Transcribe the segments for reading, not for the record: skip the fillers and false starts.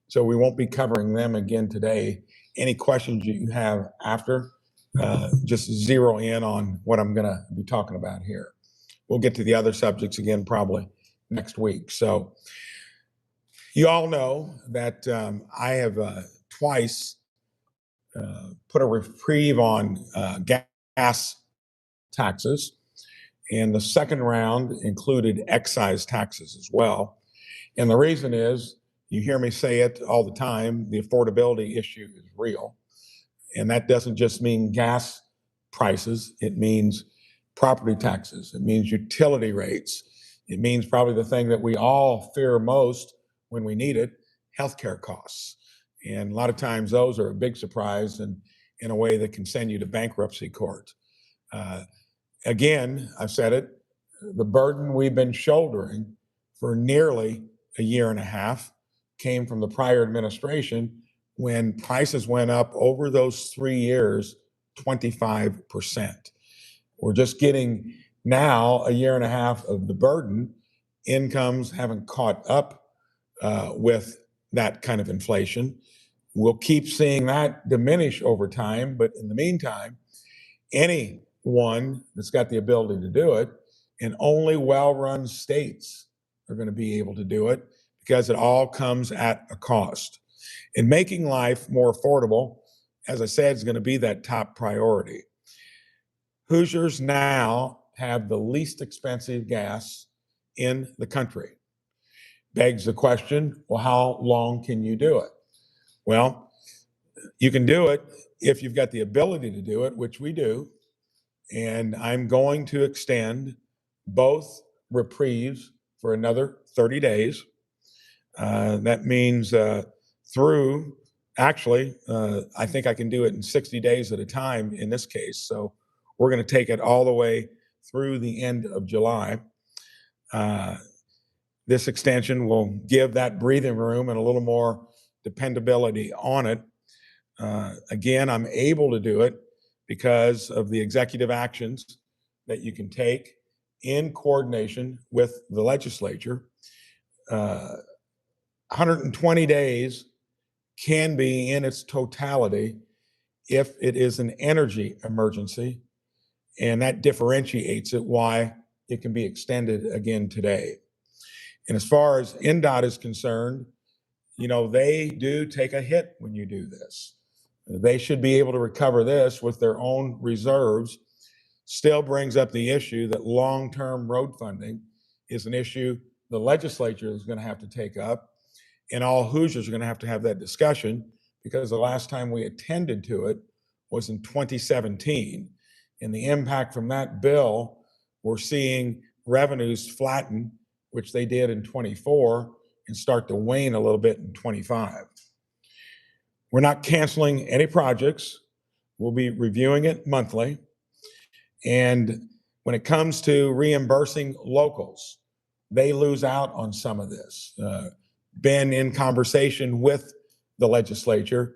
So we won't be covering them again today. Any questions you have after, just zero in on what I'm going to be talking about here. We'll get to the other subjects again probably next week. So you all know that I have twice put a reprieve on gas taxes, and the second round included excise taxes as well. And the reason is, you hear me say it all the time, the affordability issue is real. And that doesn't just mean gas prices, it means property taxes, it means utility rates, it means probably the thing that we all fear most when we need it, healthcare costs. And a lot of times those are a big surprise and in a way that can send you to bankruptcy court. Again, I've said it, the burden we've been shouldering for nearly a year and a half came from the prior administration when prices went up over those 3 years 25%. We're just getting now a year and a half of the burden. Incomes haven't caught up with that kind of inflation. We'll keep seeing that diminish over time, but in the meantime, anyone that's got the ability to do it, and only well-run states are going to be able to do it because it all comes at a cost. And making life more affordable, as I said, is going to be that top priority. Hoosiers now have the least expensive gas in the country. Begs the question, well, how long can you do it? Well, you can do it if you've got the ability to do it, which we do. And I'm going to extend both reprieves for another 30 days. That means through, actually, I think I can do it in 60 days at a time in this case. So we're going to take it all the way through the end of July. This extension will give that breathing room and a little more dependability on it. Again, I'm able to do it because of the executive actions that you can take in coordination with the legislature. 120 days can be in its totality if it is an energy emergency, and that differentiates it why it can be extended again today. And as far as NDOT is concerned, you know, they do take a hit when you do this. They should be able to recover this with their own reserves. Still brings up the issue that long-term road funding is an issue the legislature is going to have to take up, and all Hoosiers are going to have that discussion, because the last time we attended to it was in 2017. And the impact from that bill, we're seeing revenues flatten, which they did in 24, and start to wane a little bit in 25. We're not canceling any projects. We'll be reviewing it monthly. And when it comes to reimbursing locals, they lose out on some of this. Been in conversation with the legislature.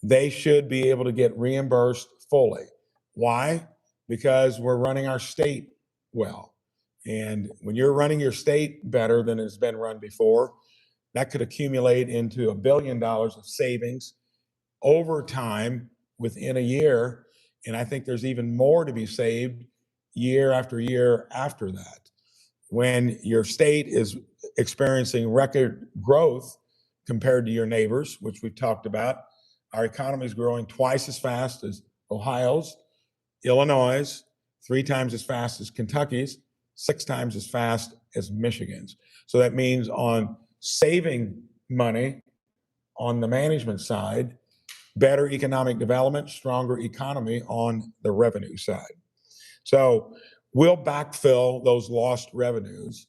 They should be able to get reimbursed fully. Why? Because we're running our state well. And when you're running your state better than it's been run before, that could accumulate into $1 billion of savings over time within a year. And I think there's even more to be saved year after year after that. When your state is experiencing record growth compared to your neighbors, which we've talked about, our economy is growing twice as fast as Ohio's, Illinois', 3 times as fast as Kentucky's, 6 times as fast as Michigan's. So that means on saving money on the management side, better economic development, stronger economy on the revenue side. So we'll backfill those lost revenues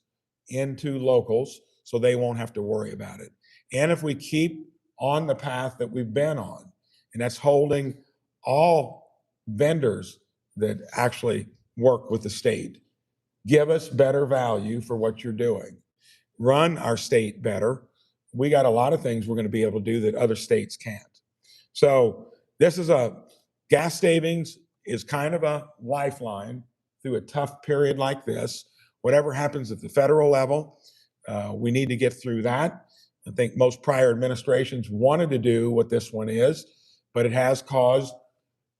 into locals so they won't have to worry about it. And if we keep on the path that we've been on, and that's holding all vendors that actually work with the state, give us better value for what you're doing, run our state better. We got a lot of things we're going to be able to do that other states can't. So this is gas savings is kind of a lifeline through a tough period like this. Whatever happens at the federal level, we need to get through that. I think most prior administrations wanted to do what this one is, but it has caused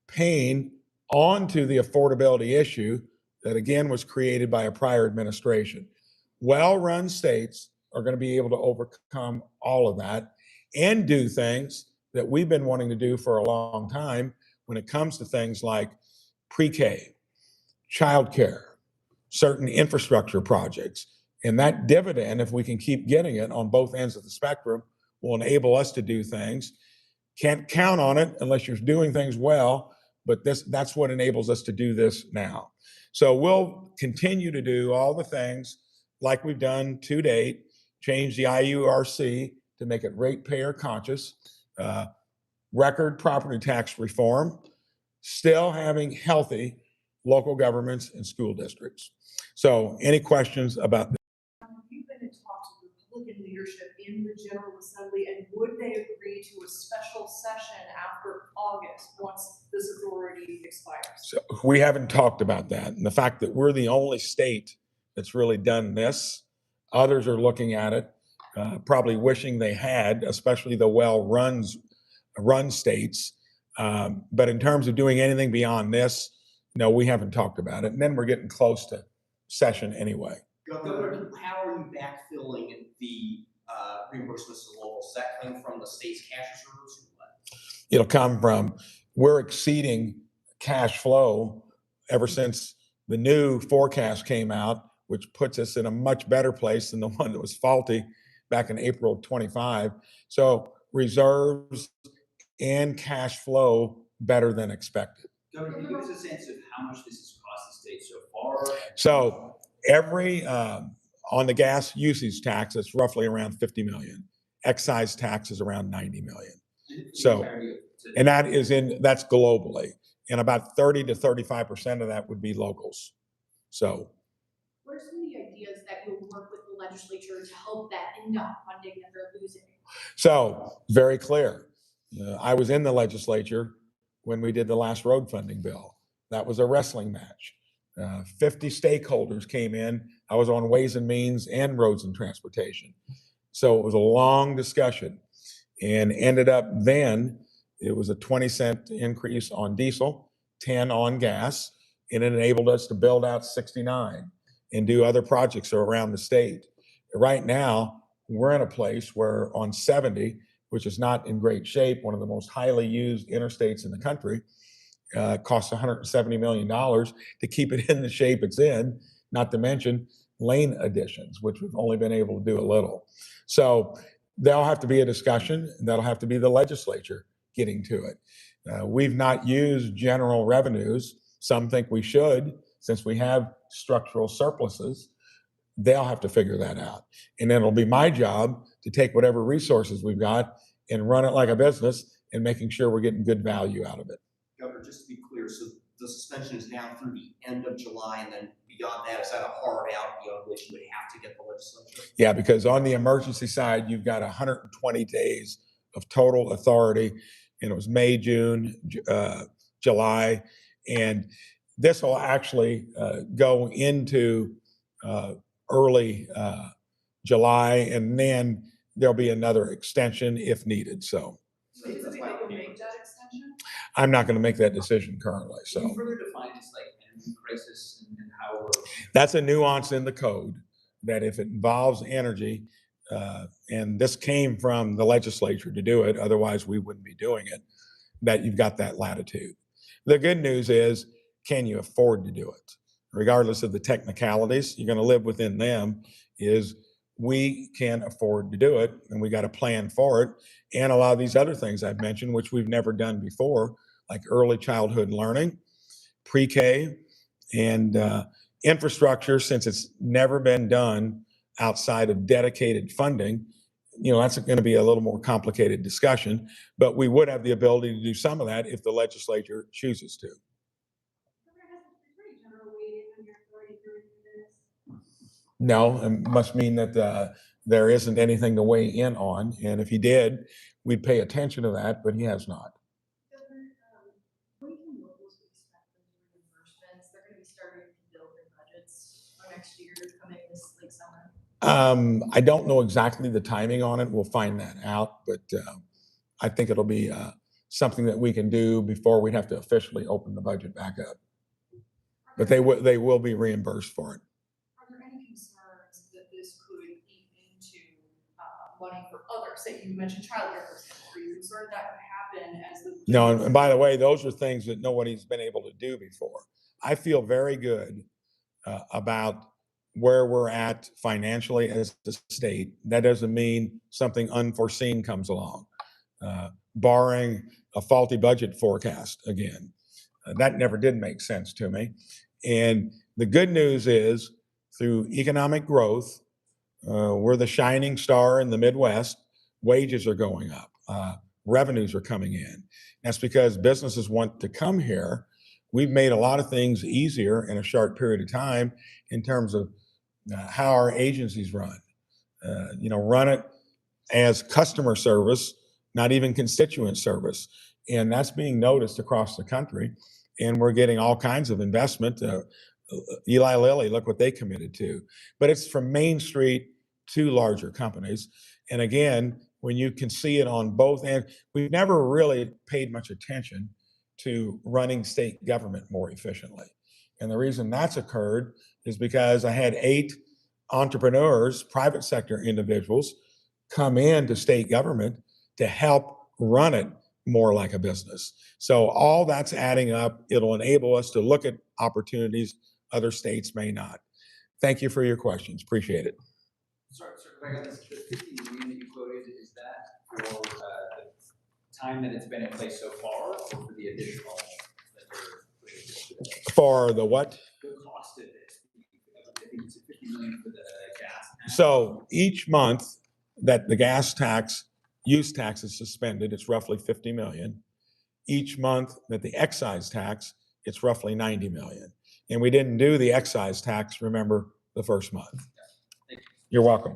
pain onto the affordability issue that again was created by a prior administration. Well-run states are going to be able to overcome all of that and do things that we've been wanting to do for a long time when it comes to things like pre-K, childcare, certain infrastructure projects. And that dividend, if we can keep getting it on both ends of the spectrum, will enable us to do things. Can't count on it unless you're doing things well, but that's what enables us to do this now. So we'll continue to do all the things like we've done to date, change the IURC to make it ratepayer conscious, record property tax reform, still having healthy local governments and school districts. So any questions about this? You've been in talks with Republican leadership in the General Assembly, and would they agree to a special session after August once this authority expires? So we haven't talked about that. And the fact that we're the only state that's really done this, others are looking at it, probably wishing they had, especially the run states. But in terms of doing anything beyond this, no, we haven't talked about it. And then we're getting close to session anyway. Governor, how are you backfilling the reimbursements to locals? Does that come from the state's cash reserves or what? It'll come from, we're exceeding cash flow ever since the new forecast came out, which puts us in a much better place than the one that was faulty back in April of 25. So reserves and cash flow better than expected. Governor, can you give us a sense of how much this has cost the state so far? So every on the gas usage tax, it's roughly around 50 million. Excise tax is around 90 million. So, and that's globally, and about 30 to 35% of that would be locals. So, what are some of the ideas that you'll work with the legislature to help that NDOT funding that they're losing? So very clear. I was in the legislature when we did the last road funding bill. That was a wrestling match. 50 stakeholders came in. I was on Ways and Means and Roads and Transportation. So it was a long discussion and ended up then, it was a 20-cent increase on diesel, 10 on gas, and it enabled us to build out 69 and do other projects around the state. Right now, we're in a place where on 70, which is not in great shape, one of the most highly used interstates in the country, costs $170 million to keep it in the shape it's in, not to mention lane additions, which we've only been able to do a little. So there'll have to be a discussion, and that'll have to be the legislature getting to it. We've not used general revenues. Some think we should, since we have structural surpluses. They'll have to figure that out. And then it'll be my job to take whatever resources we've got and run it like a business and making sure we're getting good value out of it. Governor, just to be clear, so the suspension is now through the end of July, and then beyond that, is that a hard out beyond which you would have to get the legislature? Yeah, because on the emergency side, you've got 120 days of total authority, and it was May, June, July, and this will actually go into early July, and then there'll be another extension if needed. So Is it that you'll make that extension? I'm not going to make that decision currently. So can you further define this like energy crisis and how that's a nuance in the code that if it involves energy, and this came from the legislature to do it, otherwise we wouldn't be doing it, that you've got that latitude. The good news is, can you afford to do it? Regardless of the technicalities, you're going to live within them, is we can afford to do it, and we got a plan for it. And a lot of these other things I've mentioned, which we've never done before, like early childhood learning, pre-K, and infrastructure, since it's never been done outside of dedicated funding. That's going to be a little more complicated discussion, but we would have the ability to do some of that if the legislature chooses to. No, it must mean that there isn't anything to weigh in on. And if he did, we'd pay attention to that, but he has not. When can locals expect those reimbursements? They're going to be starting to build their budgets for next year coming this late summer. I don't know exactly the timing on it. We'll find that out, but I think it'll be something that we can do before we have to officially open the budget back up. But they will be reimbursed for it. Are there any concerns that this could eat into money for others? Say you mentioned childcare, for example. Are you concerned that could happen as the No, and by the way, those are things that nobody's been able to do before. I feel very good about where we're at financially as a state. That doesn't mean something unforeseen comes along, barring a faulty budget forecast again. That never did make sense to me. And the good news is, through economic growth, we're the shining star in the Midwest. Wages are going up. Revenues are coming in. That's because businesses want to come here. We've made a lot of things easier in a short period of time in terms of how our agencies run. Run it as customer service, not even constituent service. And that's being noticed across the country. And we're getting all kinds of investment. Eli Lilly, look what they committed to. But it's from Main Street to larger companies. And again, when you can see it on both ends, we've never really paid much attention to running state government more efficiently. And the reason that's occurred is because I had 8 entrepreneurs, private sector individuals, come into state government to help run it more like a business. So all that's adding up. It'll enable us to look at opportunities other states may not. Thank you for your questions. Appreciate it. Sorry, back on this, the 50 million that you quoted, is that for the time that it's been in place so far, or for the additional that they're putting into it? For the what? The cost of this. I think it's 50 million for the gas tax. So each month that the gas tax, use tax is suspended, it's roughly 50 million. Each month that the excise tax, it's roughly 90 million. And we didn't do the excise tax, remember, the first month. You're welcome.